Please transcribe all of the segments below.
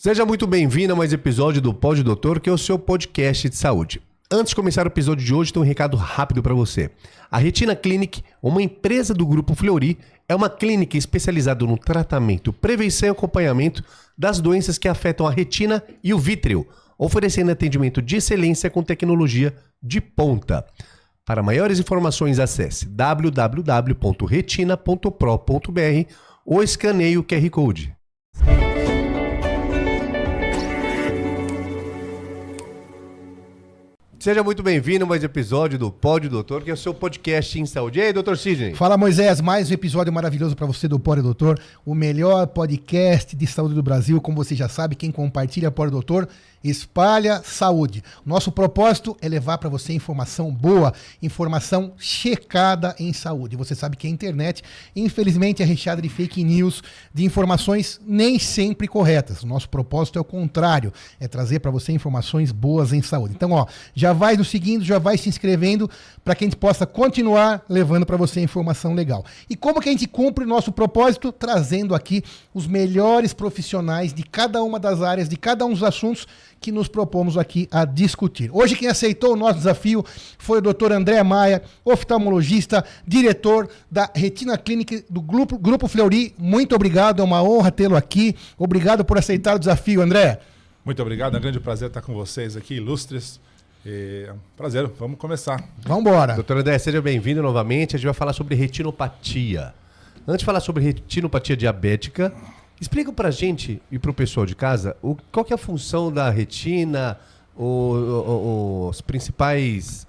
Seja muito bem-vindo a mais episódio do Pod Doutor, que é o seu podcast de saúde. Antes de começar o episódio de hoje, tem um recado rápido para você. A Retina Clinic, uma empresa do Grupo Fleury, é uma clínica especializada no tratamento, prevenção e acompanhamento das doenças que afetam a retina e o vítreo, oferecendo atendimento de excelência com tecnologia de ponta. Para maiores informações, acesse www.retina.pro.br ou escaneie o QR Code. Seja muito bem-vindo a mais um episódio do Pod Doutor, que é o seu podcast em saúde. E aí, doutor Sidney? Fala, Moisés, mais um episódio maravilhoso para você do Pod Doutor, o melhor podcast de saúde do Brasil. Como você já sabe, quem compartilha Pod Doutor espalha saúde. Nosso propósito é levar para você informação boa, informação checada em saúde. Você sabe que a internet, infelizmente, é recheada de fake news, de informações nem sempre corretas. O nosso propósito é o contrário, é trazer para você informações boas em saúde. Então, já vai nos seguindo, já vai se inscrevendo para que a gente possa continuar levando para você informação legal. E como que a gente cumpre o nosso propósito? Trazendo aqui os melhores profissionais de cada uma das áreas, de cada um dos assuntos que nos propomos aqui a discutir. Hoje quem aceitou o nosso desafio foi o Dr. André Maia, oftalmologista, diretor da Retina Clinic do Grupo Fleury. Muito obrigado, é uma honra tê-lo aqui. Obrigado por aceitar o desafio, André. Muito obrigado, é um grande prazer estar com vocês aqui, ilustres. Prazer, vamos começar. Vamos embora. Doutor André, seja bem-vindo novamente. A gente vai falar sobre retinopatia. Antes de falar sobre retinopatia diabética, explica pra gente e pro pessoal de casa qual que é a função da retina, os principais...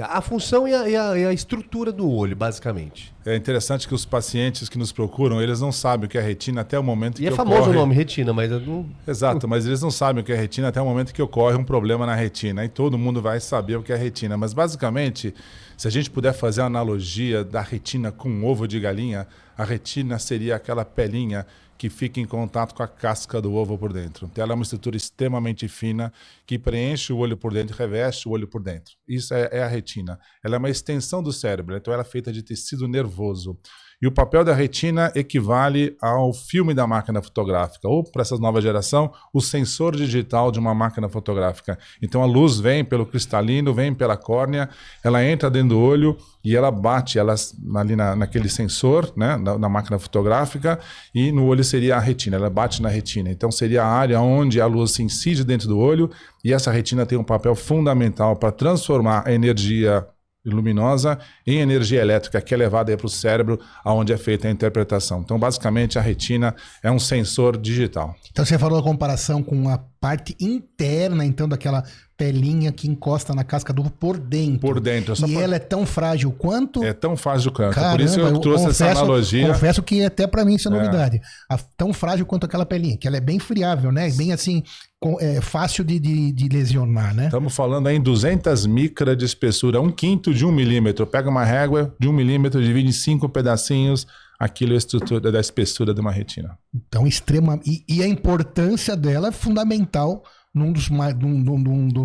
A função e a estrutura do olho, basicamente. É interessante que os pacientes que nos procuram, eles não sabem o que é retina até o momento que ocorre... ocorre... E é famoso o nome retina, mas... Eu não... Exato, mas eles não sabem o que é retina até o momento que ocorre um problema na retina. E todo mundo vai saber o que é retina. Mas, basicamente, se a gente puder fazer a analogia da retina com um ovo de galinha, a retina seria aquela pelinha que fica em contato com a casca do ovo por dentro. Então, ela é uma estrutura extremamente fina que preenche o olho por dentro e reveste o olho por dentro. Isso é a retina. Ela é uma extensão do cérebro, então ela é feita de tecido nervoso. E o papel da retina equivale ao filme da máquina fotográfica, ou, para essa nova geração, o sensor digital de uma máquina fotográfica. Então a luz vem pelo cristalino, vem pela córnea, ela entra dentro do olho e ela bate ali naquele sensor, né, na máquina fotográfica, e no olho seria a retina, ela bate na retina. Então seria a área onde a luz se incide dentro do olho, e essa retina tem um papel fundamental para transformar a energia luminosa em energia elétrica que é levada para o cérebro, onde é feita a interpretação. Então, basicamente, a retina é um sensor digital. Então, você falou a comparação com a parte interna, então, daquela pelinha que encosta na casca do ovo por dentro. Por dentro. Ela é tão frágil quanto? É tão frágil quanto. Caramba, por isso eu trouxe essa analogia. Confesso que até para mim isso é novidade. Tão frágil quanto aquela pelinha, que ela é bem friável, né? Bem assim, fácil de lesionar, né? Estamos falando aí em 200 micras de espessura, 1/5 de 1 milímetro. Pega uma régua de 1 milímetro, divide em 5 pedacinhos, aquilo é a estrutura da espessura de uma retina. Então, e a importância dela é fundamental num dos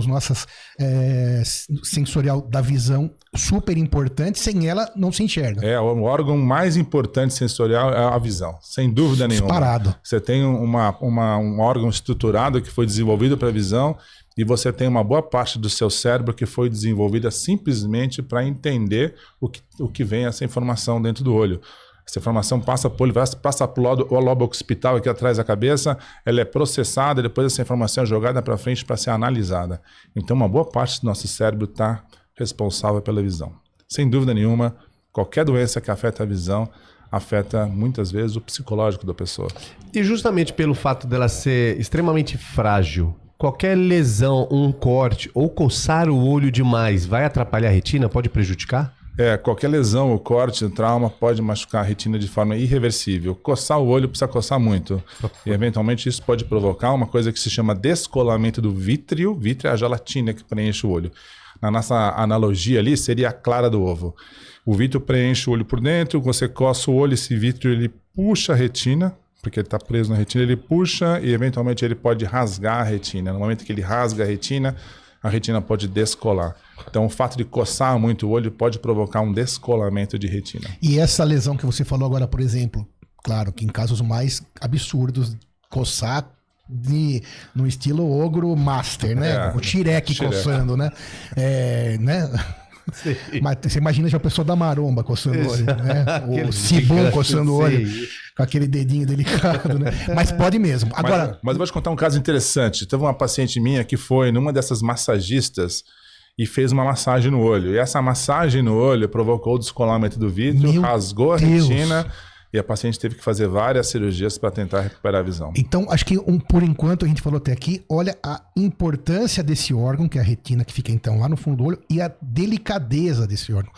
nossas sensorial da visão, super importante. Sem ela não se enxerga. O órgão mais importante sensorial é a visão, sem dúvida nenhuma. Disparado. Você tem um órgão estruturado que foi desenvolvido para a visão, e você tem uma boa parte do seu cérebro que foi desenvolvida simplesmente para entender o que vem essa informação dentro do olho. Essa informação passa por o lobo occipital aqui atrás da cabeça, ela é processada, depois essa informação é jogada para frente para ser analisada. Então, uma boa parte do nosso cérebro está responsável pela visão. Sem dúvida nenhuma, qualquer doença que afeta a visão afeta muitas vezes o psicológico da pessoa. E justamente pelo fato dela ser extremamente frágil, qualquer lesão, um corte ou coçar o olho demais vai atrapalhar a retina? Pode prejudicar? Qualquer lesão, o corte, o trauma pode machucar a retina de forma irreversível. Coçar o olho precisa coçar muito. E, eventualmente, isso pode provocar uma coisa que se chama descolamento do vítreo. Vítreo é a gelatina que preenche o olho. Na nossa analogia ali, seria a clara do ovo. O vítreo preenche o olho por dentro, você coça o olho, esse vítreo ele puxa a retina, porque ele está preso na retina, ele puxa e, eventualmente, ele pode rasgar a retina. No momento que ele rasga a retina pode descolar. Então, o fato de coçar muito o olho pode provocar um descolamento de retina. E essa lesão que você falou agora, por exemplo, claro que em casos mais absurdos, coçar no estilo ogro master, né? O Shrek coçando, né? Né? Mas você imagina já a pessoa da maromba coçando o olho, né? O Cibum coçando o olho, com aquele dedinho delicado, né? Mas pode mesmo. Agora, mas eu vou te contar um caso interessante. Teve uma paciente minha que foi numa dessas massagistas e fez uma massagem no olho. E essa massagem no olho provocou o descolamento do vítreo, rasgou a retina e a paciente teve que fazer várias cirurgias para tentar recuperar a visão. Então, acho que por enquanto a gente falou até aqui, olha a importância desse órgão, que é a retina, que fica então lá no fundo do olho, e a delicadeza desse órgão,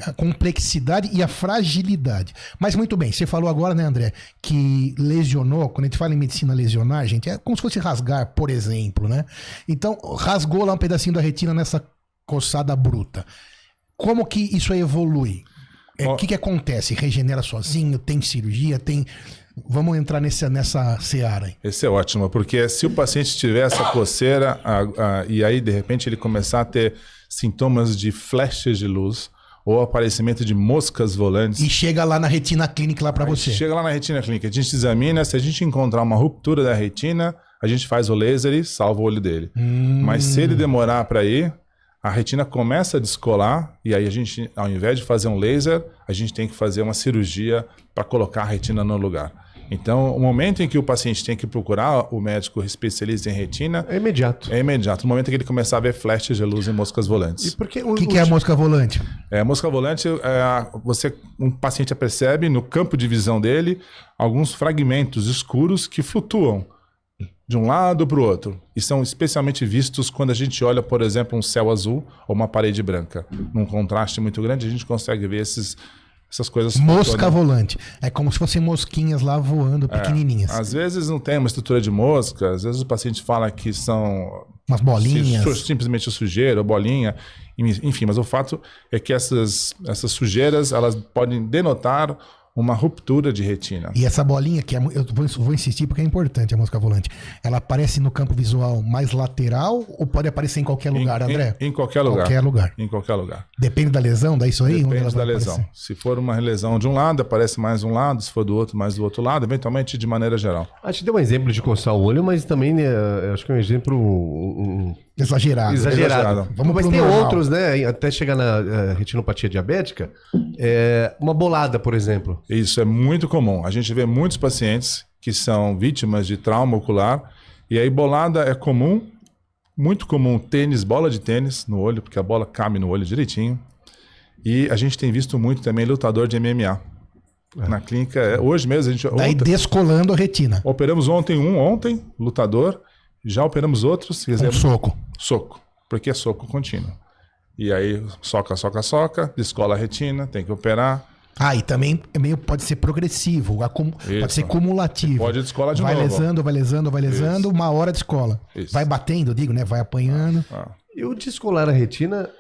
a complexidade e a fragilidade. Mas muito bem, você falou agora, né, André, que lesionou, quando a gente fala em medicina lesionar, gente, é como se fosse rasgar, por exemplo, né? Então, rasgou lá um pedacinho da retina nessa coçada bruta. Como que isso aí evolui? O que acontece? Regenera sozinho? Tem cirurgia? Vamos entrar nessa seara aí. Esse é ótimo, porque se o paciente tiver essa coceira e aí de repente ele começar a ter sintomas de flashes de luz ou aparecimento de moscas volantes. E chega lá na retina clínica lá para você. Chega lá na retina clínica, a gente examina, se a gente encontrar uma ruptura da retina, a gente faz o laser e salva o olho dele. Mas se ele demorar para ir, a retina começa a descolar e aí a gente, ao invés de fazer um laser, a gente tem que fazer uma cirurgia para colocar a retina no lugar. Então, o momento em que o paciente tem que procurar o médico especialista em retina... É imediato. É imediato. No momento em que ele começar a ver flashes de luz e moscas volantes. O que é a mosca volante? A mosca volante, um paciente percebe no campo de visão dele alguns fragmentos escuros que flutuam de um lado para o outro. E são especialmente vistos quando a gente olha, por exemplo, um céu azul ou uma parede branca. Num contraste muito grande, a gente consegue ver essas coisas. Mosca volante. É como se fossem mosquinhas lá voando, pequenininhas. Às vezes não tem uma estrutura de mosca, às vezes o paciente fala que são... umas bolinhas. Simplesmente sujeira, bolinha. Enfim, mas o fato é que essas sujeiras, elas podem denotar uma ruptura de retina. E essa bolinha, eu vou insistir porque é importante a mosca volante, ela aparece no campo visual mais lateral ou pode aparecer em qualquer lugar, André? Em qualquer lugar. Qualquer lugar. Em qualquer lugar. Depende da lesão, daí isso aí? Depende da lesão. Aparecer? Se for uma lesão de um lado, aparece mais um lado, se for do outro, mais do outro lado, eventualmente de maneira geral. A gente deu um exemplo de coçar o olho, mas também acho que é um exemplo... Exagerado. Mas tem outros, né? Até chegar na retinopatia diabética, uma bolada, por exemplo. Isso é muito comum. A gente vê muitos pacientes que são vítimas de trauma ocular e aí bolada é comum, muito comum bola de tênis no olho, porque a bola cabe no olho direitinho. E a gente tem visto muito também lutador de MMA. Na clínica, hoje mesmo a gente... Daí descolando a retina. Operamos ontem, lutador. Já operamos outros. Soco, porque é soco contínuo. E aí, soca, descola a retina, tem que operar. E também pode ser progressivo, pode ser cumulativo. Pode descolar de novo. Vai lesando, Isso. uma hora descola. Isso. Vai batendo, né? Vai apanhando. E o descolar a retina,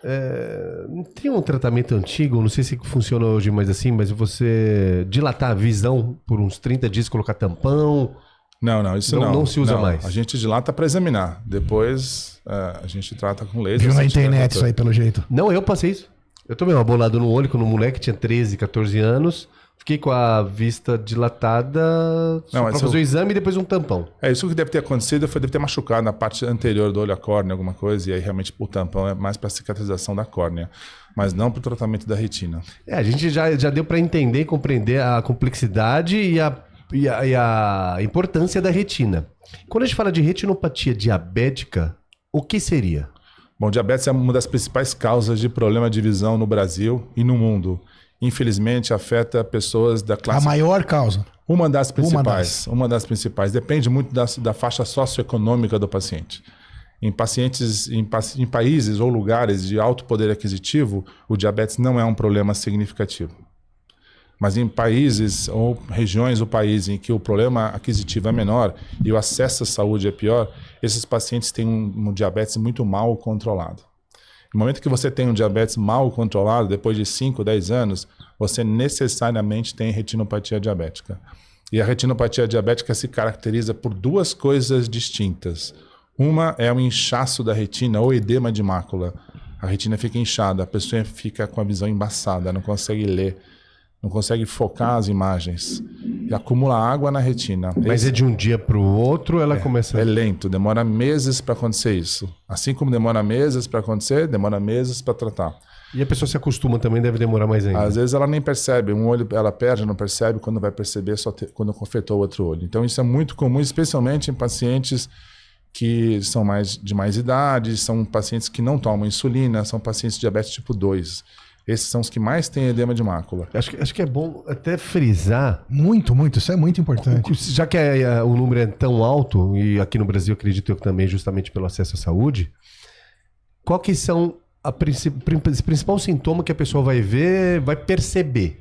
não tem um tratamento antigo, não sei se funciona hoje mais assim, mas você dilatar a visão por uns 30 dias, colocar tampão... Não, isso não. Não se usa mais. A gente dilata para examinar. Depois a gente trata com laser. Viu na internet isso aí, pelo jeito. Não, eu passei isso. Eu tomei uma bolada no olho quando um moleque tinha 13, 14 anos. Fiquei com a vista dilatada para fazer o exame e depois um tampão. Isso que deve ter acontecido, deve ter machucado na parte anterior do olho, a córnea, alguma coisa. E aí realmente o tampão é mais para cicatrização da córnea. Mas não para o tratamento da retina. A gente já deu para entender e compreender a complexidade e a importância da retina. Quando a gente fala de retinopatia diabética, o que seria? Bom, diabetes é uma das principais causas de problema de visão no Brasil e no mundo. Infelizmente, afeta pessoas da classe... A maior causa? Uma das principais. Depende muito da faixa socioeconômica do paciente. Em países ou lugares de alto poder aquisitivo, o diabetes não é um problema significativo. Mas em países ou regiões do país em que o problema aquisitivo é menor e o acesso à saúde é pior, esses pacientes têm um diabetes muito mal controlado. No momento que você tem um diabetes mal controlado, depois de 5, 10 anos, você necessariamente tem retinopatia diabética. E a retinopatia diabética se caracteriza por duas coisas distintas. Uma é o inchaço da retina ou edema de mácula. A retina fica inchada, a pessoa fica com a visão embaçada, não consegue ler. não consegue focar as imagens. E acumula água na retina. Mas é de um dia para o outro, ela começa... É lento, demora meses para acontecer isso. Assim como demora meses para acontecer, demora meses para tratar. E a pessoa se acostuma também, deve demorar mais ainda. Às vezes ela nem percebe, um olho ela perde, não percebe, quando vai perceber só quando confetou o outro olho. Então isso é muito comum, especialmente em pacientes que são de mais idade, são pacientes que não tomam insulina, são pacientes de diabetes tipo 2. Esses são os que mais têm edema de mácula. Acho que é bom até frisar... Muito, isso é muito importante. Já que o número é tão alto, e aqui no Brasil acredito eu também, justamente pelo acesso à saúde, qual que são o principal sintoma que a pessoa vai ver, vai perceber?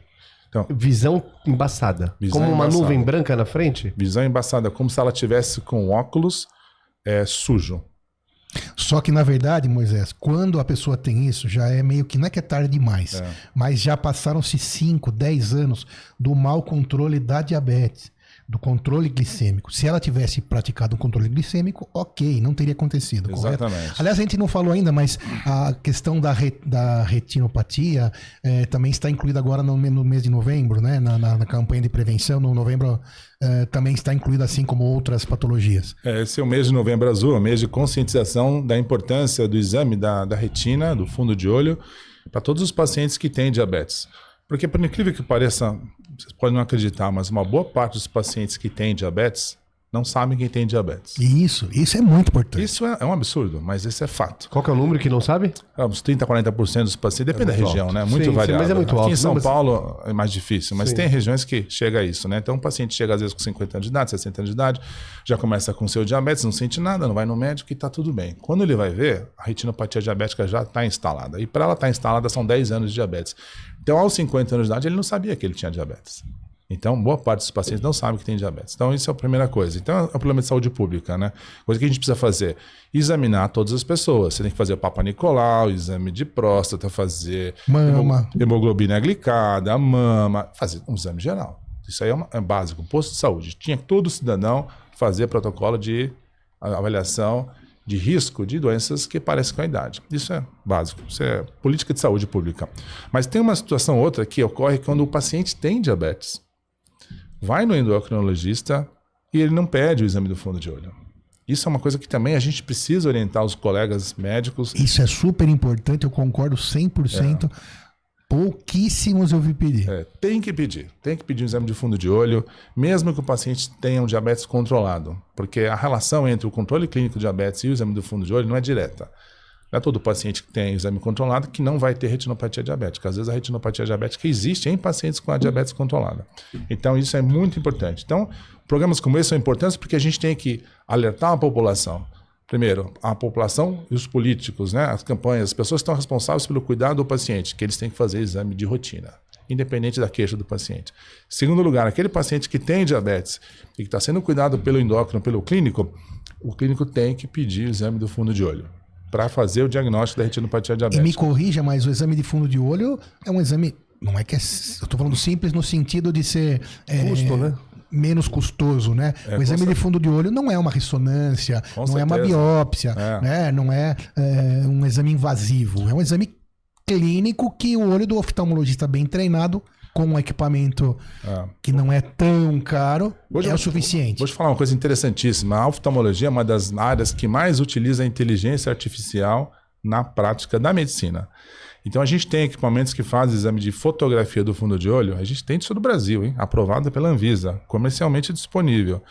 Então, visão embaçada. Como uma nuvem branca na frente? Visão embaçada, como se ela tivesse com óculos sujo. Só que, na verdade, Moisés, quando a pessoa tem isso, já é meio que, não é que é tarde demais, mas já passaram-se 5, 10 anos do mau controle da diabetes, do controle glicêmico. Se ela tivesse praticado um controle glicêmico, ok, não teria acontecido, exatamente. Correto? Aliás, a gente não falou ainda, mas a questão da retinopatia também está incluída agora no mês de novembro, né? Na campanha de prevenção, no novembro também está incluída, assim como outras patologias. Esse é o mês de novembro azul, é o mês de conscientização da importância do exame da retina, do fundo de olho, para todos os pacientes que têm diabetes. Porque, por incrível que pareça, vocês podem não acreditar, mas uma boa parte dos pacientes que têm diabetes não sabem quem tem diabetes. Isso é muito importante. Isso é um absurdo, mas esse é fato. Qual que é o número que não sabe? Uns 30%, 40% dos pacientes, depende da região, né? Muito variável. Mas é muito alto. Aqui em São Paulo é mais difícil, mas tem regiões que chega a isso, né? Então o paciente chega às vezes com 50 anos de idade, 60 anos de idade, já começa com seu diabetes, não sente nada, não vai no médico e está tudo bem. Quando ele vai ver, a retinopatia diabética já está instalada. E para ela estar instalada são 10 anos de diabetes. Então aos 50 anos de idade ele não sabia que ele tinha diabetes. Então, boa parte dos pacientes não sabe que tem diabetes. Então, isso é a primeira coisa. Então, é um problema de saúde pública, né? Coisa que a gente precisa fazer, examinar todas as pessoas. Você tem que fazer o Papa Nicolau, exame de próstata, fazer mama, hemoglobina glicada, mama, fazer um exame geral. Isso aí é básico. Posto de saúde. Tinha que todo cidadão fazer protocolo de avaliação de risco de doenças que parecem com a idade. Isso é básico. Isso é política de saúde pública. Mas tem uma situação outra que ocorre quando o paciente tem diabetes. Vai no endocrinologista e ele não pede o exame do fundo de olho. Isso é uma coisa que também a gente precisa orientar os colegas médicos. Isso é super importante, eu concordo 100%. Pouquíssimos eu vi pedir. Tem que pedir um exame de fundo de olho, mesmo que o paciente tenha um diabetes controlado. Porque a relação entre o controle clínico de diabetes e o exame do fundo de olho não é direta. Não é todo paciente que tem exame controlado que não vai ter retinopatia diabética. Às vezes a retinopatia diabética existe em pacientes com a diabetes controlada. Então isso é muito importante. Então, programas como esse são importantes porque a gente tem que alertar a população. Primeiro, a população e os políticos, né? As campanhas, as pessoas que estão responsáveis pelo cuidado do paciente, que eles têm que fazer exame de rotina, independente da queixa do paciente. Segundo lugar, aquele paciente que tem diabetes e que está sendo cuidado pelo endócrino, pelo clínico, o clínico tem que pedir o exame do fundo de olho para fazer o diagnóstico da retinopatia diabética. E me corrija, mas o exame de fundo de olho é um exame, não é que eu estou falando simples no sentido de ser custo, né? Menos custoso, né? O exame de fundo de olho não é uma ressonância, não é uma biópsia, né? Não é um exame invasivo, é um exame clínico que o olho do oftalmologista bem treinado, com um equipamento que não é tão caro, é o suficiente. Vou te falar uma coisa interessantíssima. A oftalmologia é uma das áreas que mais utiliza a inteligência artificial na prática da medicina. Então a gente tem equipamentos que fazem exame de fotografia do fundo de olho, a gente tem isso no Brasil, hein? Aprovado pela Anvisa, comercialmente disponível.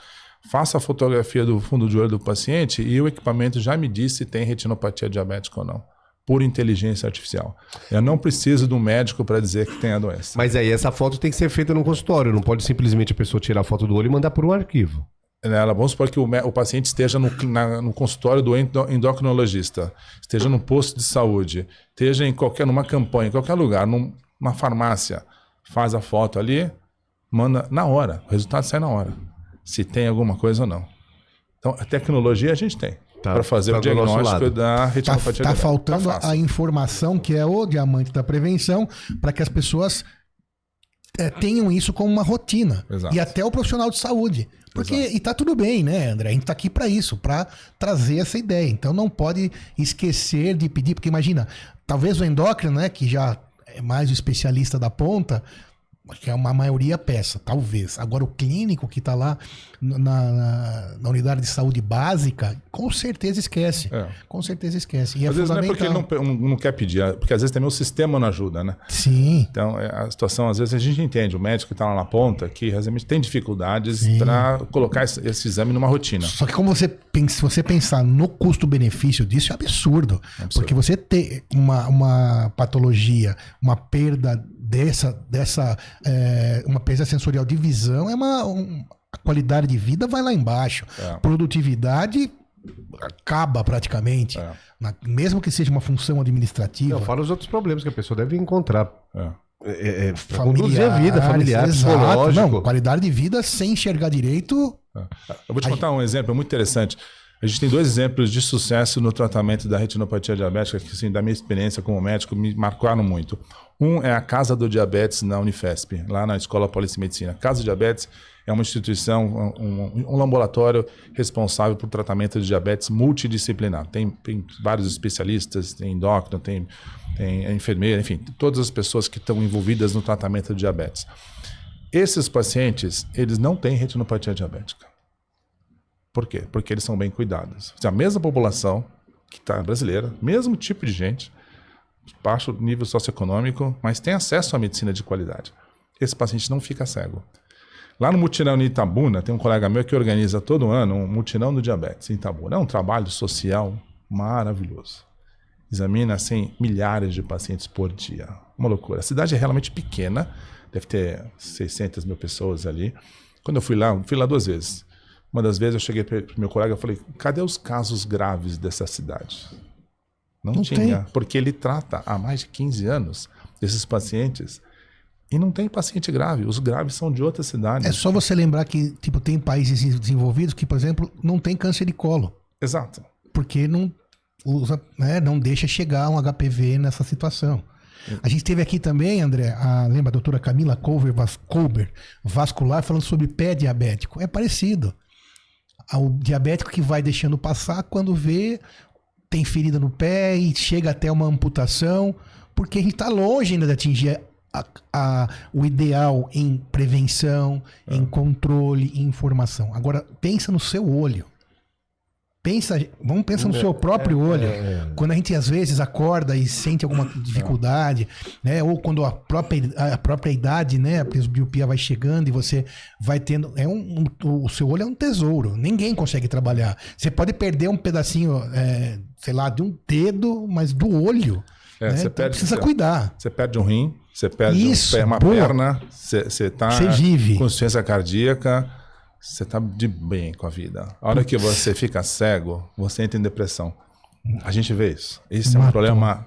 Faça a fotografia do fundo de olho do paciente e o equipamento já me diz se tem retinopatia diabética ou não. Por inteligência artificial. Eu não preciso de um médico para dizer que tem a doença. Mas aí essa foto tem que ser feita no consultório, não pode simplesmente a pessoa tirar a foto do olho e mandar por um arquivo. Vamos supor que o paciente esteja no consultório do endocrinologista, esteja no posto de saúde, esteja numa campanha, em qualquer lugar, numa farmácia, faz a foto ali, manda na hora, o resultado sai na hora, se tem alguma coisa ou não. Então, a tecnologia a gente tem. Para fazer o diagnóstico da retinopatia diabética. Está faltando a informação, que é o diamante da prevenção, para que as pessoas tenham isso como uma rotina. Exato. E até o profissional de saúde. E tá tudo bem, né, André? A gente tá aqui para isso, para trazer essa ideia. Então não pode esquecer de pedir, porque imagina, talvez o endócrino, né, que já é mais o especialista da ponta, que é uma maioria peça, talvez. Agora, o clínico que está lá na unidade de saúde básica, com certeza esquece. Com certeza esquece. E às vezes não é porque fundamental. ele não quer pedir, porque às vezes também o sistema não ajuda, né? Sim. Então, a situação, às vezes a gente entende, o médico que está lá na ponta, que realmente tem dificuldades para colocar esse exame numa rotina. Só que como se você pensar no custo-benefício disso, é absurdo. Porque você ter uma patologia, uma perda uma perda sensorial de visão, a qualidade de vida vai lá embaixo. Produtividade acaba praticamente. Mesmo que seja uma função administrativa. Fora os outros problemas que a pessoa deve encontrar. Pra Familiares, conduzir a vida, familiar, exato. psicológico. Não, qualidade de vida sem enxergar direito. Eu vou te contar um exemplo muito interessante. A gente tem 2 exemplos de sucesso no tratamento da retinopatia diabética que, assim, da minha experiência como médico, me marcaram muito. Um é a Casa do Diabetes na Unifesp, lá na Escola Paulista de Medicina. A Casa do Diabetes é uma instituição, um laboratório responsável por tratamento de diabetes multidisciplinar. Tem vários especialistas, tem endócrino, tem enfermeira, enfim, todas as pessoas que estão envolvidas no tratamento de diabetes. Esses pacientes, eles não têm retinopatia diabética. Por quê? Porque eles são bem cuidados. A mesma população que está brasileira, mesmo tipo de gente, baixo nível socioeconômico, mas tem acesso à medicina de qualidade. Esse paciente não fica cego. Lá no Mutirão em Itabuna, tem um colega meu que organiza todo ano um Mutirão do Diabetes em Itabuna. É um trabalho social maravilhoso. Examina, assim, milhares de pacientes por dia. Uma loucura. A cidade é realmente pequena, deve ter 600 mil pessoas ali. Quando eu fui lá 2 vezes. Uma das vezes eu cheguei para o meu colega e falei, cadê os casos graves dessa cidade? Não tinha, tem. Porque ele trata há mais de 15 anos desses pacientes e não tem paciente grave. Os graves são de outras cidades. É só você lembrar que tem países desenvolvidos que, por exemplo, não tem câncer de colo. Exato. Porque não deixa chegar um HPV nessa situação. A gente teve aqui também, André, lembra a doutora Camila Colber vascular, falando sobre pé diabético. É parecido. O diabético que vai deixando passar, quando vê, tem ferida no pé e chega até uma amputação, porque a gente está longe ainda de atingir o ideal em prevenção, em controle, em informação. Agora, pensa no seu olho. Vamos pensar no seu próprio olho. Quando a gente às vezes acorda e sente alguma dificuldade, né? Ou quando a própria idade, né? A presbiopia vai chegando e você vai tendo. O seu olho é um tesouro. Ninguém consegue trabalhar. Você pode perder um pedacinho, sei lá, de um dedo, mas do olho. Né? Então precisa cuidar. Você perde um rim, você perde uma perna, você está com insuficiência cardíaca. Você está de bem com a vida. A hora que você fica cego, você entra em depressão. A gente vê isso. Esse é um problema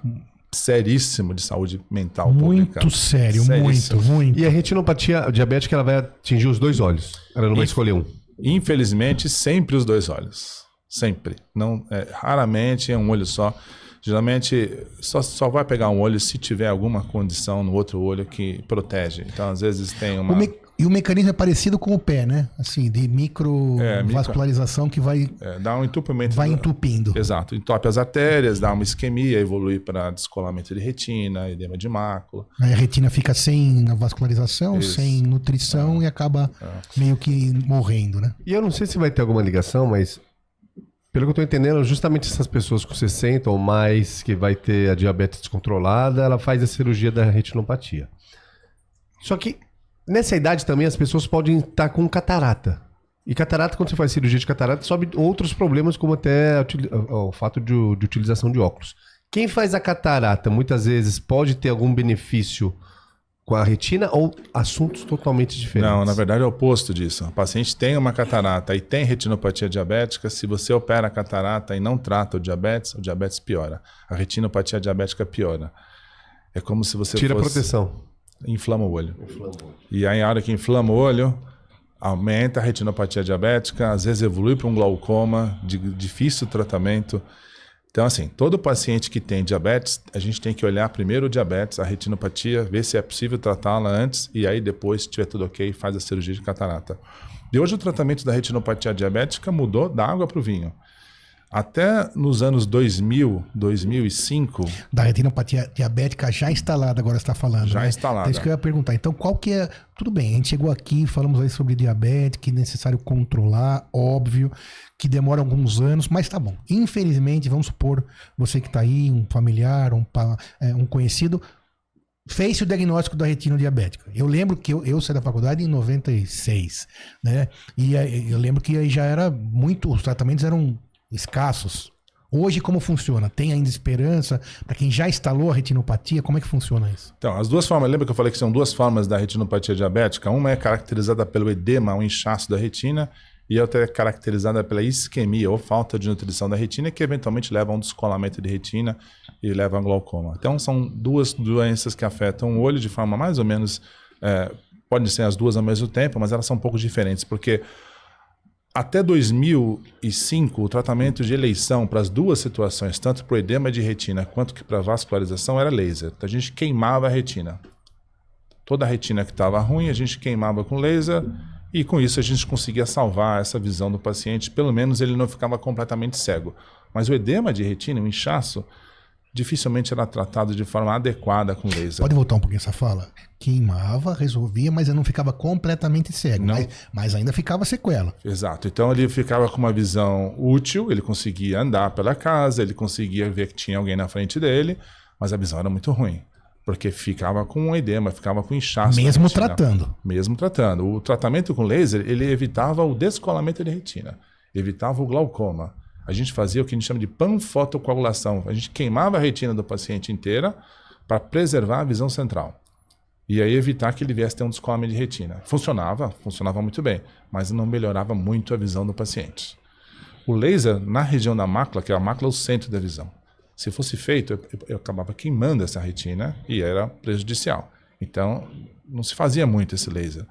seríssimo de saúde mental pública. Muito sério, seríssimo. muito. E a retinopatia diabética, ela vai atingir os 2 olhos. Ela não vai escolher um. Infelizmente, sempre os 2 olhos. Sempre. Não, raramente é um olho só. Geralmente, só vai pegar um olho se tiver alguma condição no outro olho que protege. Então, às vezes tem uma... E o mecanismo é parecido com o pé, né? Assim, de microvascularização que vai... dá um entupimento. Vai entupindo. Exato. Entope as artérias, dá uma isquemia, evolui para descolamento de retina, edema de mácula. Aí a retina fica sem vascularização, sem nutrição e acaba meio que morrendo, né? E eu não sei se vai ter alguma ligação, mas... Pelo que eu estou entendendo, justamente essas pessoas com 60 ou mais que vai ter a diabetes descontrolada, ela faz a cirurgia da retinopatia. Só que nessa idade também as pessoas podem estar com catarata. E catarata, quando você faz cirurgia de catarata, sobe outros problemas, como até o fato de utilização de óculos. Quem faz a catarata, muitas vezes, pode ter algum benefício com a retina ou assuntos totalmente diferentes? Não, na verdade é o oposto disso. O paciente tem uma catarata e tem retinopatia diabética. Se você opera a catarata e não trata o diabetes piora. A retinopatia diabética piora. É como se você tira a proteção. Inflama o olho. E aí, a hora que inflama o olho, aumenta a retinopatia diabética, às vezes evolui para um glaucoma de difícil tratamento. Então, assim, todo paciente que tem diabetes, a gente tem que olhar primeiro o diabetes, a retinopatia, ver se é possível tratá-la antes e aí depois, se tiver tudo ok, faz a cirurgia de catarata. E hoje o tratamento da retinopatia diabética mudou da água para o vinho. Até nos anos 2000, 2005... Da retinopatia diabética já instalada, agora você está falando. Já né? instalada. Então, isso que eu ia perguntar. Então, qual que é... Tudo bem, a gente chegou aqui, falamos aí sobre diabetes, que é necessário controlar, óbvio, que demora alguns anos, mas tá bom. Infelizmente, vamos supor, você que está aí, um familiar, um conhecido, fez o diagnóstico da retina diabética. Eu lembro que eu saí da faculdade em 96, né? E eu lembro que aí já era muito... Os tratamentos eram escassos. Hoje, como funciona? Tem ainda esperança para quem já instalou a retinopatia? Como é que funciona isso? Então, as duas formas, lembra que eu falei que são duas formas da retinopatia diabética? Uma é caracterizada pelo edema, o inchaço da retina, e a outra é caracterizada pela isquemia, ou falta de nutrição da retina, que eventualmente leva a um descolamento de retina e leva a glaucoma. Então, são duas doenças que afetam o olho de forma mais ou menos... podem ser as duas ao mesmo tempo, mas elas são um pouco diferentes, porque... Até 2005, o tratamento de eleição para as duas situações, tanto para o edema de retina quanto que para a vascularização, era laser. Então, a gente queimava a retina. Toda a retina que estava ruim, a gente queimava com laser e com isso a gente conseguia salvar essa visão do paciente. Pelo menos ele não ficava completamente cego. Mas o edema de retina, o inchaço, dificilmente era tratado de forma adequada com laser. Pode voltar um pouquinho essa fala? Queimava, resolvia, mas eu não ficava completamente cego. Mas ainda ficava sequela. Exato. Então ele ficava com uma visão útil, ele conseguia andar pela casa, ele conseguia ver que tinha alguém na frente dele, mas a visão era muito ruim. Porque ficava com um edema, ficava com inchaço. Mesmo tratando. Mesmo tratando. O tratamento com laser, ele evitava o descolamento de retina, evitava o glaucoma. A gente fazia o que a gente chama de panfotocoagulação. A gente queimava a retina do paciente inteira para preservar a visão central. E aí evitar que ele viesse ter um descolamento de retina. Funcionava muito bem, mas não melhorava muito a visão do paciente. O laser, na região da mácula, que a mácula é o centro da visão, se fosse feito, eu acabava queimando essa retina e era prejudicial. Então, não se fazia muito esse laser.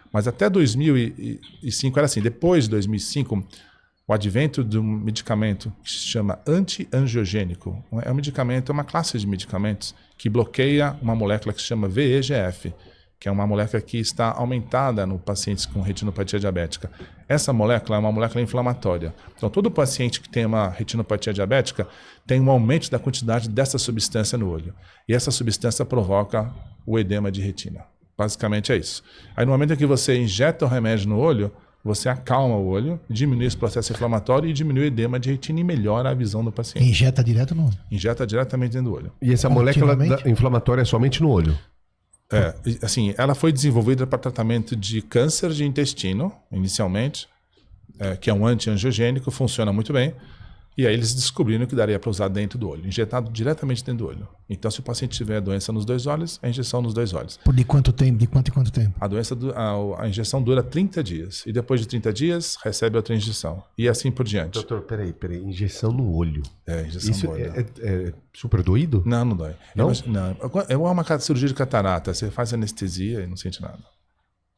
Mas até 2005 era assim. Depois de 2005... O advento de um medicamento que se chama anti-angiogênico. É um medicamento, é uma classe de medicamentos que bloqueia uma molécula que se chama VEGF, que é uma molécula que está aumentada no pacientes com retinopatia diabética. Essa molécula é uma molécula inflamatória. Então, todo paciente que tem uma retinopatia diabética tem um aumento da quantidade dessa substância no olho. E essa substância provoca o edema de retina. Basicamente é isso. Aí, no momento em que você injeta o remédio no olho, você acalma o olho, diminui esse processo inflamatório e diminui o edema de retina e melhora a visão do paciente. Injeta direto no olho? Injeta diretamente dentro do olho. E essa molécula inflamatória é somente no olho? Assim, ela foi desenvolvida para tratamento de câncer de intestino, inicialmente, que é um anti-angiogênico, funciona muito bem. E aí eles descobriram que daria para usar dentro do olho, injetado diretamente dentro do olho. Então, se o paciente tiver doença nos dois olhos, a injeção nos dois olhos. Por de quanto tempo? De quanto em quanto tempo? A injeção dura 30 dias. E depois de 30 dias, recebe outra injeção. E assim por diante. Doutor, peraí. Injeção no olho. Injeção Isso no olho. É super doído? Não dói. Não? É uma cirurgia de catarata. Você faz anestesia e não sente nada.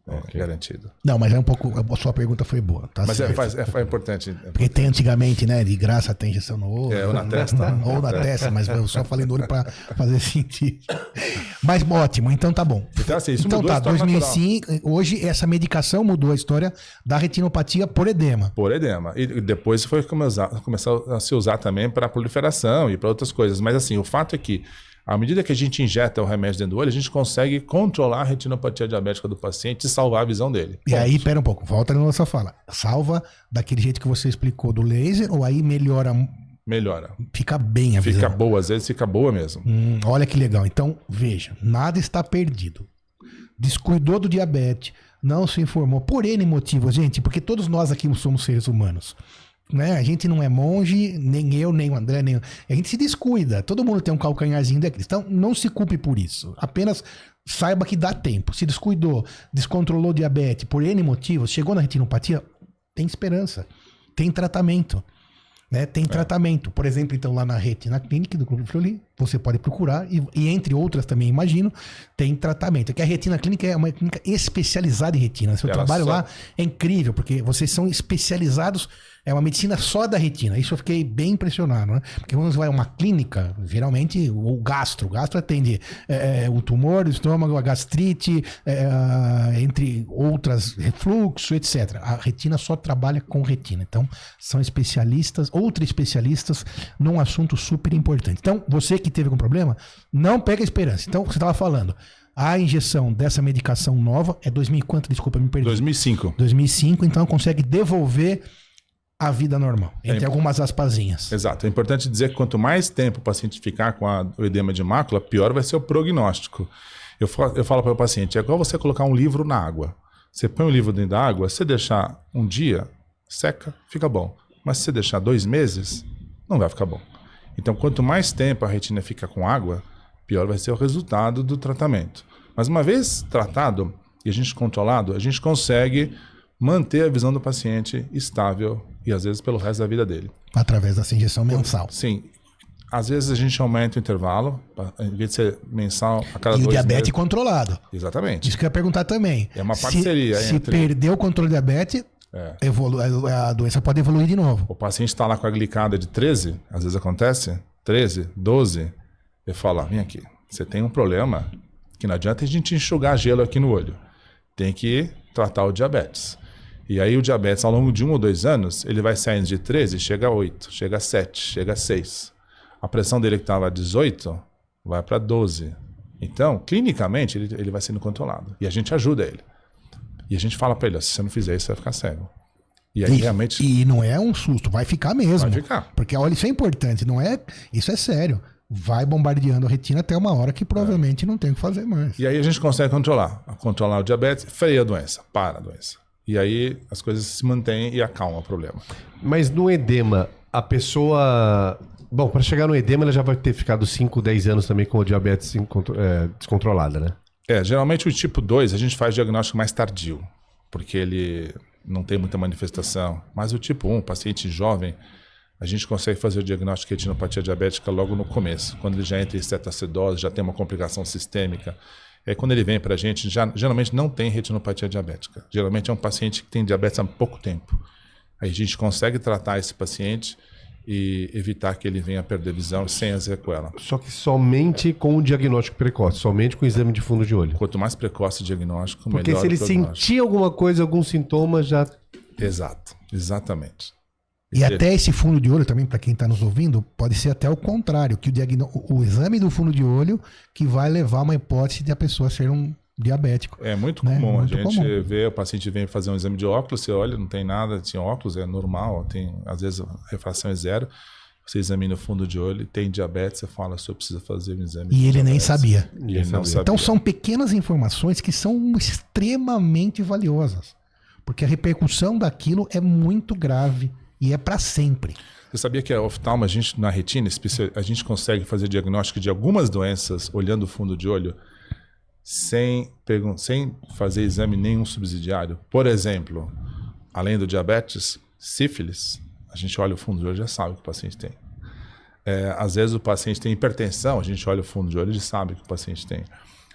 Okay. Garantido. Não, mas é um pouco. A sua pergunta foi boa. Tá mas certo. é importante. Porque tem antigamente, né? De graça tem injeção no olho. Ou na testa. Ou na testa, mas eu só falei no olho para fazer sentido. Mas ótimo, então tá bom. Então, assim, isso então mudou tá, a história 2005, hoje essa medicação mudou a história da retinopatia por edema. Por edema. E depois foi começou a se usar também para proliferação e para outras coisas. Mas assim, o fato é que à medida que a gente injeta o remédio dentro do olho, a gente consegue controlar a retinopatia diabética do paciente e salvar a visão dele. E aí, pera um pouco, volta na nossa fala. Salva daquele jeito que você explicou do laser ou aí melhora? Melhora. Fica bem a visão. Fica boa, às vezes fica boa mesmo. Olha que legal. Então, veja, nada está perdido. Descuidou do diabetes, não se informou. Por N motivos, gente, porque todos nós aqui somos seres humanos. Né? A gente não é monge, nem eu, nem o André, nem... A gente se descuida. Todo mundo tem um calcanharzinho daqueles. Então, não se culpe por isso. Apenas saiba que dá tempo. Se descuidou, descontrolou o diabetes por N motivos, chegou na retinopatia, tem esperança. Tem tratamento. Né? Tem tratamento. Por exemplo, então, lá na Retina Clinic do Grupo Fleury, você pode procurar, e entre outras também, imagino, tem tratamento. Que a Retina Clinic é uma clínica especializada em retina. Seu trabalho lá é incrível, porque vocês são especializados É uma medicina só da retina. Isso eu fiquei bem impressionado, né? Porque quando você vai a uma clínica, geralmente o gastro atende o tumor do estômago, a gastrite, entre outras, refluxo, etc. A retina só trabalha com retina. Então, são especialistas, especialistas num assunto super importante. Então, você que teve algum problema, não pega a esperança. Então, você estava falando, a injeção dessa medicação nova é 2000 e quanto? Desculpa, me perdi. 2005. 2005, então consegue devolver a vida normal, entre algumas aspasinhas. Exato. É importante dizer que quanto mais tempo o paciente ficar com o edema de mácula, pior vai ser o prognóstico. Eu falo para o paciente, é igual você colocar um livro na água. Você põe o livro dentro da água, se deixar um dia, seca, fica bom. Mas se você deixar 2 meses, não vai ficar bom. Então, quanto mais tempo a retina fica com água, pior vai ser o resultado do tratamento. Mas uma vez tratado e a gente controlado, a gente consegue manter a visão do paciente estável e às vezes pelo resto da vida dele. Através dessa injeção mensal. Sim. Às vezes a gente aumenta o intervalo, em vez de ser mensal a cada 2 meses. E o diabetes controlado. Exatamente. Isso que eu ia perguntar também. É uma parceria se perder o controle do diabetes, a doença pode evoluir de novo. O paciente está lá com a glicada de 13, às vezes acontece, 13, 12, eu falo, vem aqui, você tem um problema que não adianta a gente enxugar gelo aqui no olho. Tem que tratar o diabetes. E aí o diabetes, ao longo de 1 ou 2 anos, ele vai saindo de 13, chega a 8, chega a 7, chega a 6. A pressão dele que estava a 18 vai para 12. Então, clinicamente, ele vai sendo controlado. E a gente ajuda ele. E a gente fala para ele, se você não fizer isso, você vai ficar cego. E aí realmente... E não é um susto, vai ficar mesmo. Vai ficar. Porque, olha, isso é importante, não é... Isso é sério. Vai bombardeando a retina até uma hora que provavelmente não tem o que fazer mais. E aí a gente consegue controlar o diabetes, freia a doença, para a doença. E aí as coisas se mantêm e acalma o problema. Mas no edema, a pessoa... Bom, para chegar no edema, ela já vai ter ficado 5, 10 anos também com o diabetes descontrolada, né? Geralmente o tipo 2 a gente faz diagnóstico mais tardio, porque ele não tem muita manifestação. Mas o tipo 1, paciente jovem, a gente consegue fazer o diagnóstico de retinopatia diabética logo no começo, quando ele já entra em cetoacidose, já tem uma complicação sistêmica. Quando ele vem para a gente, geralmente não tem retinopatia diabética. Geralmente é um paciente que tem diabetes há pouco tempo. Aí a gente consegue tratar esse paciente e evitar que ele venha a perder visão sem a sequela. Só que somente com o diagnóstico precoce, somente com o exame de fundo de olho. Quanto mais precoce o diagnóstico, melhor. Porque se ele sentir alguma coisa, algum sintoma, já... Exato, exatamente. E até esse fundo de olho também, para quem está nos ouvindo, pode ser até o contrário, que o exame do fundo de olho que vai levar uma hipótese de a pessoa ser um diabético. É muito comum. A gente vê, o paciente vem fazer um exame de óculos, você olha, não tem nada, tinha óculos, é normal, tem, às vezes a refração é 0, você examina o fundo de olho, tem diabetes, você fala, o senhor precisa fazer um exame de diabetes. E ele nem sabia. Então são pequenas informações que são extremamente valiosas, porque a repercussão daquilo é muito grave e é para sempre. Você sabia que a oftalma, na retina, a gente consegue fazer diagnóstico de algumas doenças olhando o fundo de olho sem fazer exame nenhum subsidiário? Por exemplo, além do diabetes, sífilis, a gente olha o fundo de olho e já sabe o que o paciente tem. Às vezes o paciente tem hipertensão, a gente olha o fundo de olho e já sabe o que o paciente tem.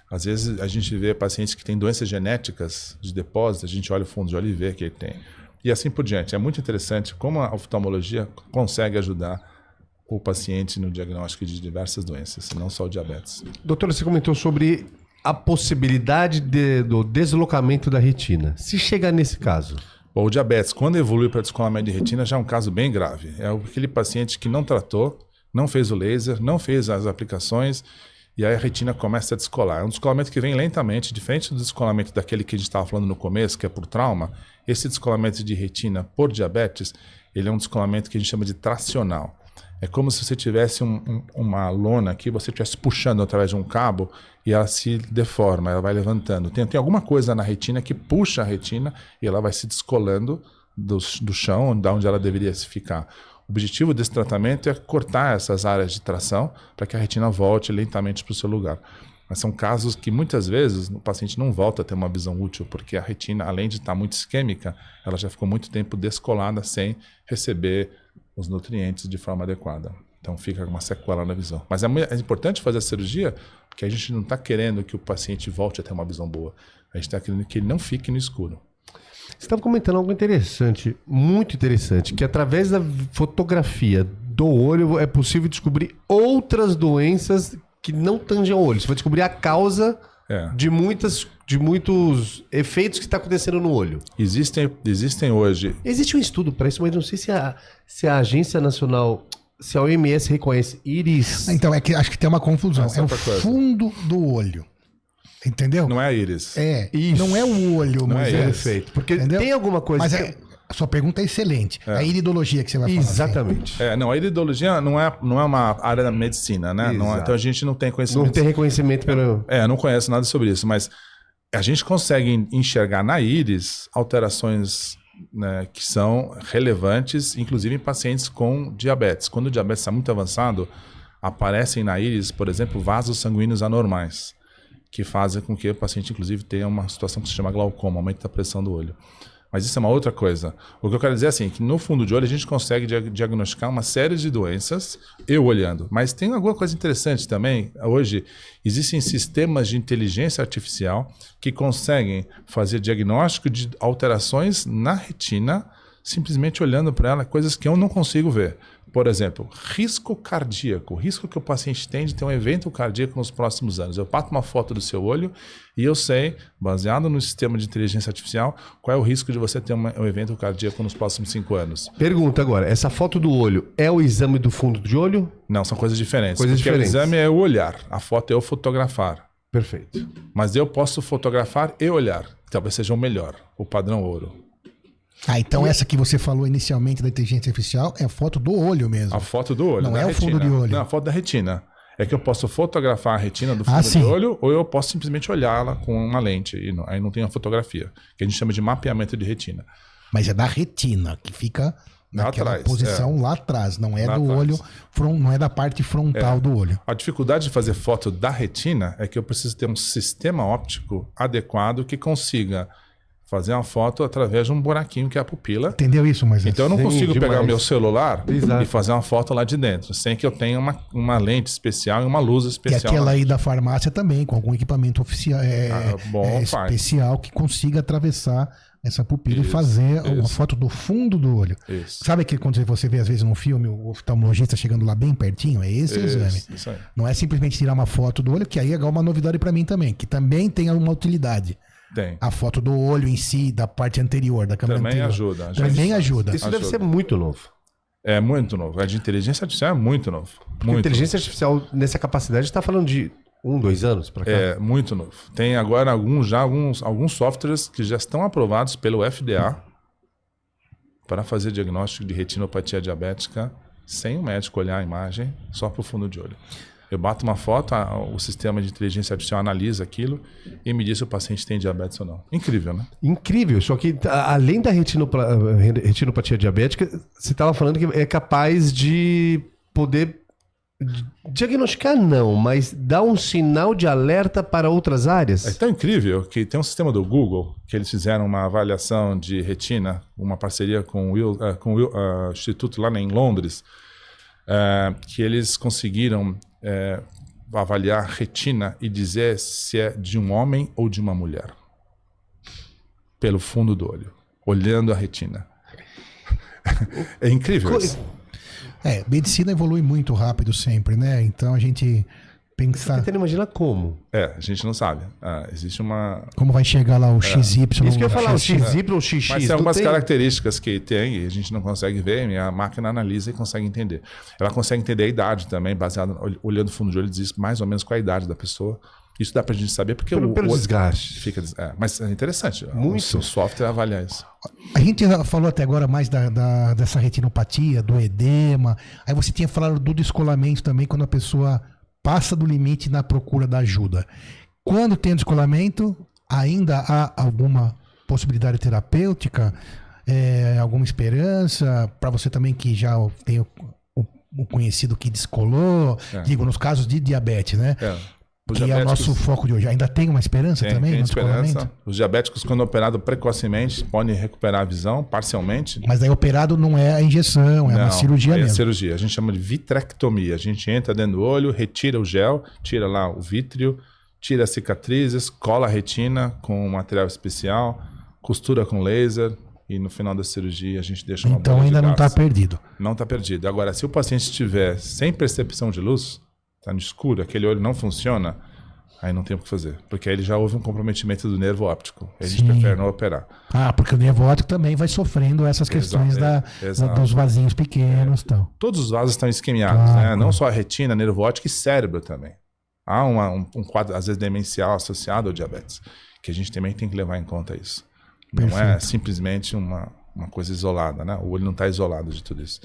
Às vezes a gente vê pacientes que têm doenças genéticas de depósito, a gente olha o fundo de olho e vê que ele tem. E assim por diante. É muito interessante como a oftalmologia consegue ajudar o paciente no diagnóstico de diversas doenças, não só o diabetes. Doutor, você comentou sobre a possibilidade do deslocamento da retina. Se chegar nesse caso... Bom, o diabetes, quando evolui para descolamento de retina, já é um caso bem grave. É aquele paciente que não tratou, não fez o laser, não fez as aplicações, e aí a retina começa a descolar. É um descolamento que vem lentamente, diferente do descolamento daquele que a gente estava falando no começo, que é por trauma. Esse descolamento de retina por diabetes, ele é um descolamento que a gente chama de tracional. É como se você tivesse uma lona aqui, você estivesse puxando através de um cabo e ela se deforma, ela vai levantando. Tem alguma coisa na retina que puxa a retina e ela vai se descolando do chão, de onde ela deveria se ficar. O objetivo desse tratamento é cortar essas áreas de tração para que a retina volte lentamente para o seu lugar. Mas são casos que muitas vezes o paciente não volta a ter uma visão útil, porque a retina, além de estar muito isquêmica, ela já ficou muito tempo descolada sem receber os nutrientes de forma adequada. Então fica uma sequela na visão. Mas é importante fazer a cirurgia, porque a gente não está querendo que o paciente volte a ter uma visão boa. A gente está querendo que ele não fique no escuro. Você estava comentando algo interessante, muito interessante, que através da fotografia do olho é possível descobrir outras doenças que não tangem ao olho. Você vai descobrir a causa de muitos efeitos que está acontecendo no olho. Existem hoje... Existe um estudo para isso, mas não sei se a Agência Nacional, se a OMS reconhece íris... Então, acho que tem uma confusão. Essa é o outra coisa. fundo do olho. Entendeu? Não é a íris. Isso. Não é o olho, Não Moisés. é Perfeito. Porque Entendeu? tem alguma coisa... Mas a sua pergunta é excelente. A iridologia que você vai falar. Exatamente. Não, a iridologia não é uma área da medicina, né? Não então a gente não tem conhecimento. Não tem reconhecimento pelo... Não conhece nada sobre isso, mas a gente consegue enxergar na íris alterações, né, que são relevantes, inclusive em pacientes com diabetes. Quando o diabetes está muito avançado, aparecem na íris, por exemplo, vasos sanguíneos anormais, que fazem com que o paciente, inclusive, tenha uma situação que se chama glaucoma, aumento da pressão do olho. Mas isso é uma outra coisa. O que eu quero dizer é assim, que no fundo de olho a gente consegue diagnosticar uma série de doenças, eu olhando. Mas tem alguma coisa interessante também. Hoje existem sistemas de inteligência artificial que conseguem fazer diagnóstico de alterações na retina, simplesmente olhando para ela, coisas que eu não consigo ver. Por exemplo, risco cardíaco, risco que o paciente tem de ter um evento cardíaco nos próximos anos. Eu bato uma foto do seu olho e eu sei, baseado no sistema de inteligência artificial, qual é o risco de você ter um evento cardíaco nos próximos 5 anos. Pergunta agora, essa foto do olho é o exame do fundo de olho? Não, são coisas diferentes. Coisas diferentes. O exame é o olhar, a foto é eu fotografar. Perfeito. Mas eu posso fotografar e olhar, talvez seja o melhor, o padrão ouro. Então essa que você falou inicialmente da inteligência artificial é a foto do olho mesmo. A foto do olho. Não é o fundo de olho. Não, a foto da retina. É que eu posso fotografar a retina do fundo sim. de olho ou eu posso simplesmente olhá-la com uma lente. E aí não tem a fotografia, que a gente chama de mapeamento de retina. Mas é da retina, que fica naquela posição lá atrás. Não é lá do atrás. Olho, não é da parte frontal do olho. A dificuldade de fazer foto da retina é que eu preciso ter um sistema óptico adequado que consiga fazer uma foto através de um buraquinho que é a pupila. Entendeu isso, Moisés? Então eu não consigo pegar o meu celular e fazer uma foto lá de dentro, sem que eu tenha uma lente especial e uma luz especial. E aquela aí da farmácia também, com algum equipamento oficial, especial que consiga atravessar essa pupila e fazer uma foto do fundo do olho. Isso. Sabe que quando você vê às vezes num filme o oftalmologista chegando lá bem pertinho? É esse o exame. Isso aí. Não é simplesmente tirar uma foto do olho, que aí é uma novidade para mim também, que também tem uma utilidade. Tem. A foto do olho em si, da parte anterior, da câmera também anterior. Também ajuda. Isso deve ser muito novo. É muito novo. A de inteligência artificial é muito novo. Muito inteligência novo. artificial nessa capacidade está falando de 2 anos para cá? É muito novo. Tem agora alguns softwares que já estão aprovados pelo FDA para fazer diagnóstico de retinopatia diabética sem o médico olhar a imagem, só para o fundo de olho. Eu bato uma foto, o sistema de inteligência artificial analisa aquilo e me diz se o paciente tem diabetes ou não. Incrível, né? Incrível. Só que, além da retinopatia diabética, você estava falando que é capaz de poder diagnosticar, não, mas dar um sinal de alerta para outras áreas. É tão incrível que tem um sistema do Google que eles fizeram uma avaliação de retina, uma parceria com o Instituto lá em Londres, que eles conseguiram avaliar retina e dizer se é de um homem ou de uma mulher. Pelo fundo do olho, olhando a retina. É incrível isso. Medicina evolui muito rápido sempre, né? Então a gente pensar... Você imagina como? A gente não sabe. Existe uma... Como vai chegar lá o XY? Isso que eu ia falar, o XY ou XX. Mas tem algumas características que tem e a gente não consegue ver, e a máquina analisa e consegue entender. Ela consegue entender a idade também, baseado, olhando o fundo de olho, diz mais ou menos qual a idade da pessoa. Isso dá pra gente saber porque pelo desgaste. Mas é interessante. Muito. O software avalia isso. A gente falou até agora mais dessa retinopatia, do edema. Aí você tinha falado do descolamento também, quando a pessoa passa do limite na procura da ajuda. Quando tem descolamento, ainda há alguma possibilidade terapêutica, alguma esperança para você também que já tem o conhecido que descolou, digo, nos casos de diabetes, né? Que é o nosso foco de hoje. Ainda tem uma esperança também? Tem esperança. Os diabéticos, quando operados precocemente, podem recuperar a visão parcialmente. Mas daí operado não é a injeção, é uma cirurgia mesmo. É cirurgia. A gente chama de vitrectomia. A gente entra dentro do olho, retira o gel, tira lá o vítreo, tira as cicatrizes, cola a retina com um material especial, costura com laser e no final da cirurgia a gente deixa uma Então bola de ainda não está gás. perdido. Não está perdido. Agora, se o paciente estiver sem percepção de luz, está no escuro, aquele olho não funciona, aí não tem o que fazer. Porque aí ele já houve um comprometimento do nervo óptico. A gente prefere não operar. Porque o nervo óptico também vai sofrendo essas questões dos vasinhos pequenos e tal. Todos os vasos estão isquemiados, né? Não só a retina, nervo óptico e cérebro também. Há um quadro, às vezes, demencial associado ao diabetes, que a gente também tem que levar em conta isso. Não é simplesmente uma coisa isolada, né? O olho não está isolado de tudo isso.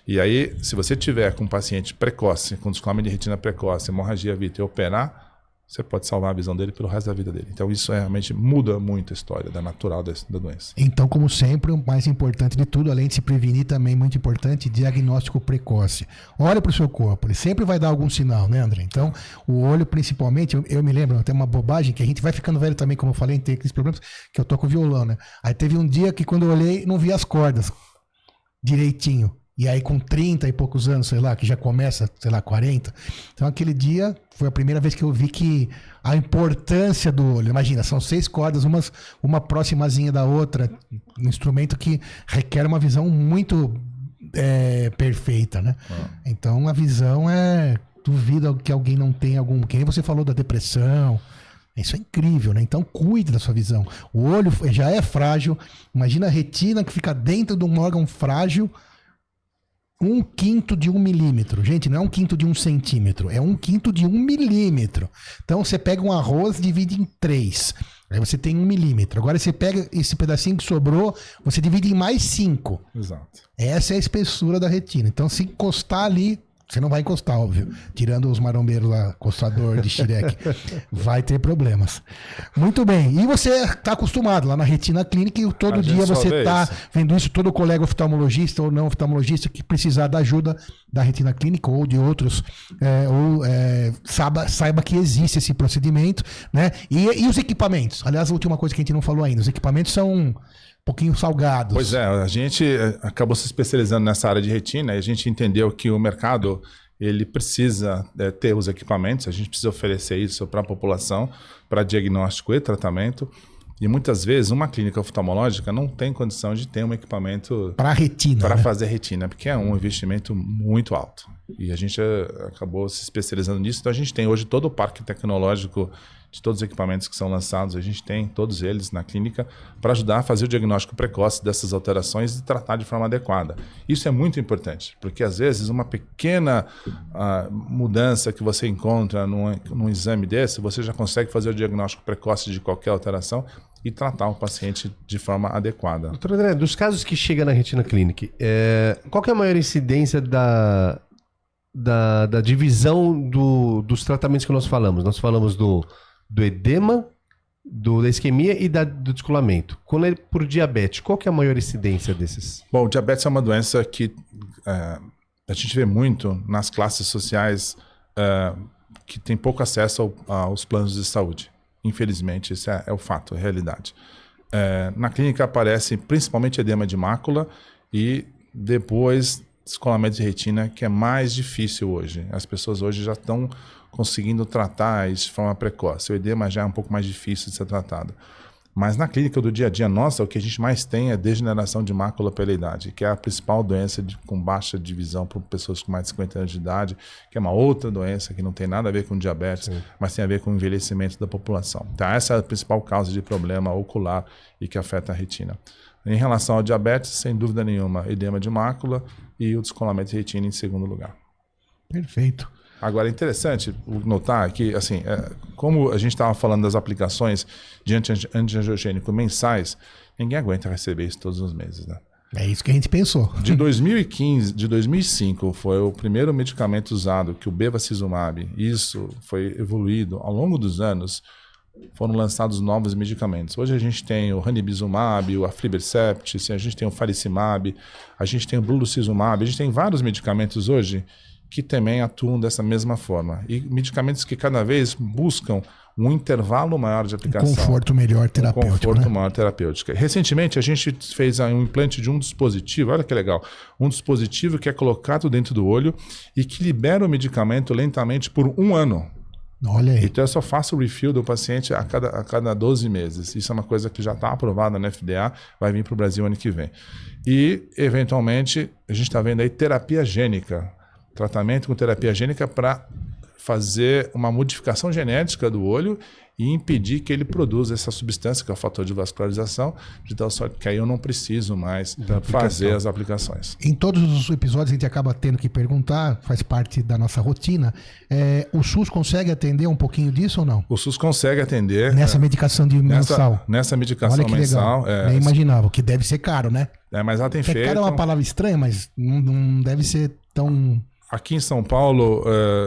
E aí, se você tiver com um paciente precoce, com descolamento de retina precoce, hemorragia vítreo e operar, você pode salvar a visão dele pelo resto da vida dele. Então isso realmente muda muito a história da natural da doença. Então, como sempre, o mais importante de tudo, além de se prevenir também, muito importante, diagnóstico precoce. Olha para o seu corpo, ele sempre vai dar algum sinal, né, André? Então, o olho principalmente, eu me lembro, até uma bobagem, que a gente vai ficando velho também, como eu falei, tem aqueles problemas, que eu toco violão, né? Aí teve um dia que quando eu olhei, não vi as cordas direitinho. E aí com 30 e poucos anos, sei lá, que já começa, sei lá, 40. Então aquele dia foi a primeira vez que eu vi que a importância do olho. Imagina, são 6 cordas, uma próximazinha da outra. Um instrumento que requer uma visão muito perfeita, né? Então a visão duvido que alguém não tenha algum... Que nem você falou da depressão. Isso é incrível, né? Então cuide da sua visão. O olho já é frágil. Imagina a retina que fica dentro de um órgão frágil. 1/5 de 1 milímetro. Gente, não é 1/5 de 1 centímetro. É 1/5 de 1 milímetro. Então você pega um arroz e divide em 3. Aí você tem 1 milímetro. Agora você pega esse pedacinho que sobrou, você divide em mais 5. Exato. Essa é a espessura da retina. Então se encostar ali, você não vai encostar, óbvio. Tirando os marombeiros lá, encostador de Shrek. Vai ter problemas. Muito bem. E você está acostumado lá na Retina Clinic e todo dia você está vendo isso. Todo colega oftalmologista ou não oftalmologista que precisar da ajuda da Retina Clinic ou de outros, saiba que existe esse procedimento, né? E os equipamentos? Aliás, a última coisa que a gente não falou ainda. Os equipamentos são um pouquinho salgados. Pois é, a gente acabou se especializando nessa área de retina e a gente entendeu que o mercado ele precisa ter os equipamentos, a gente precisa oferecer isso para a população, para diagnóstico e tratamento. E muitas vezes uma clínica oftalmológica não tem condição de ter um equipamento para retina, para fazer retina, porque é um investimento muito alto. E a gente acabou se especializando nisso. Então a gente tem hoje todo o parque tecnológico de todos os equipamentos que são lançados, a gente tem todos eles na clínica para ajudar a fazer o diagnóstico precoce dessas alterações e tratar de forma adequada. Isso é muito importante, porque às vezes uma pequena mudança que você encontra num exame desse, você já consegue fazer o diagnóstico precoce de qualquer alteração e tratar o paciente de forma adequada. Doutor André, dos casos que chegam na Retina Clinic, qual que é a maior incidência da divisão dos tratamentos que nós falamos? Nós falamos do edema, da isquemia e do descolamento. Quando é por diabetes, qual que é a maior incidência desses? Bom, o diabetes é uma doença que a gente vê muito nas classes sociais que tem pouco acesso aos planos de saúde. Infelizmente, esse é o fato, é a realidade. Na clínica aparece principalmente edema de mácula e depois descolamento de retina, que é mais difícil hoje. As pessoas hoje já estão conseguindo tratar isso de forma precoce. O edema já é um pouco mais difícil de ser tratado. Mas na clínica do dia a dia nossa, o que a gente mais tem é degeneração de mácula pela idade, que é a principal doença com baixa de visão para pessoas com mais de 50 anos de idade, que é uma outra doença que não tem nada a ver com diabetes, mas tem a ver com o envelhecimento da população. Então essa é a principal causa de problema ocular e que afeta a retina. Em relação ao diabetes, sem dúvida nenhuma, edema de mácula e o descolamento de retina em segundo lugar. Perfeito. Agora, é interessante notar que, assim, como a gente estava falando das aplicações de antiangiogênico mensais, ninguém aguenta receber isso todos os meses, né? É isso que a gente pensou. De 2005 foi o primeiro medicamento usado, que o bevacizumab, isso foi evoluído ao longo dos anos, foram lançados novos medicamentos. Hoje a gente tem o ranibizumab, o aflibercept, a gente tem o faricimab, a gente tem o brolucizumab, a gente tem vários medicamentos hoje que também atuam dessa mesma forma. E medicamentos que cada vez buscam um intervalo maior de aplicação. Conforto melhor terapêutico. Conforto maior terapêutico. Recentemente a gente fez um implante de um dispositivo, olha que legal, um dispositivo que é colocado dentro do olho e que libera o medicamento lentamente por 1 ano. Olha aí. Então eu só faço o refill do paciente a cada 12 meses. Isso é uma coisa que já está aprovada na FDA, vai vir para o Brasil ano que vem. E, eventualmente, a gente está vendo aí terapia gênica, tratamento com terapia gênica para fazer uma modificação genética do olho e impedir que ele produza essa substância, que é o fator de vascularização, de tal sorte que aí eu não preciso mais fazer as aplicações. Em todos os episódios a gente acaba tendo que perguntar, faz parte da nossa rotina, o SUS consegue atender um pouquinho disso ou não? O SUS consegue atender. Nessa medicação mensal? Nessa medicação Olha que mensal. legal. Nem imaginava, que deve ser caro, né? Mas ela tem feito... Caro é uma palavra estranha, mas não deve ser tão... Aqui em São Paulo,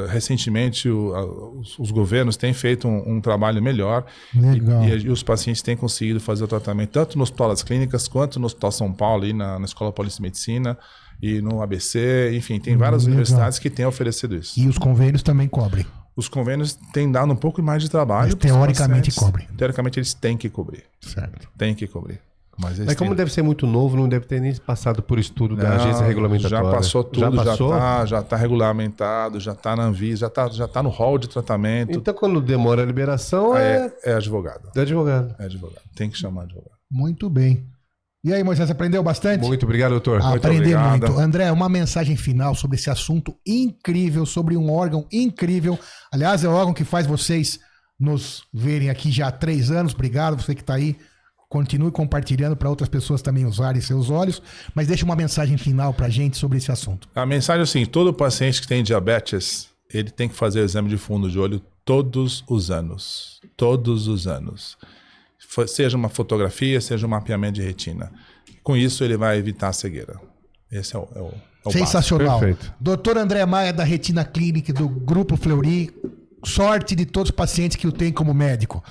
recentemente, os governos têm feito um trabalho melhor. Legal. E os pacientes têm conseguido fazer o tratamento tanto no Hospital das Clínicas quanto no Hospital São Paulo, aí na Escola Paulista de Medicina e no ABC. Enfim, tem várias universidades que têm oferecido isso. E os convênios também cobrem? Os convênios têm dado um pouco mais de trabalho. Mas teoricamente cobrem. Teoricamente eles têm que cobrir. Certo. Tem que cobrir. Mas como deve ser muito novo, não deve ter nem passado por estudo da agência regulamentatória. Já passou tudo, já passou? Já tá regulamentado, já está na Anvisa, já tá no hall de tratamento. Então quando demora a liberação é advogado. É advogado. É advogado. Tem que chamar advogado. Muito bem. E aí, Moisés, aprendeu bastante? Muito obrigado, doutor. Aprendeu muito. André, uma mensagem final sobre esse assunto incrível, sobre um órgão incrível. Aliás, é o órgão que faz vocês nos verem aqui já há 3 anos. Obrigado, você que está aí. Continue compartilhando para outras pessoas também usarem seus olhos, mas deixa uma mensagem final para a gente sobre esse assunto. A mensagem é assim, todo paciente que tem diabetes, ele tem que fazer o exame de fundo de olho todos os anos. Todos os anos. Seja uma fotografia, seja um mapeamento de retina. Com isso, ele vai evitar a cegueira. Esse é o sensacional. Perfeito. Doutor André Maia, da Retina Clinic, do Grupo Fleury. Sorte de todos os pacientes que o têm como médico.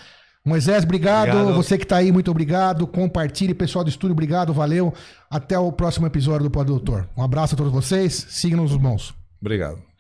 Moisés, obrigado. Você que está aí, muito obrigado. Compartilhe, pessoal do estúdio, obrigado, valeu. Até o próximo episódio do Pode Doutor. Um abraço a todos vocês. Sigam-nos os bons. Obrigado.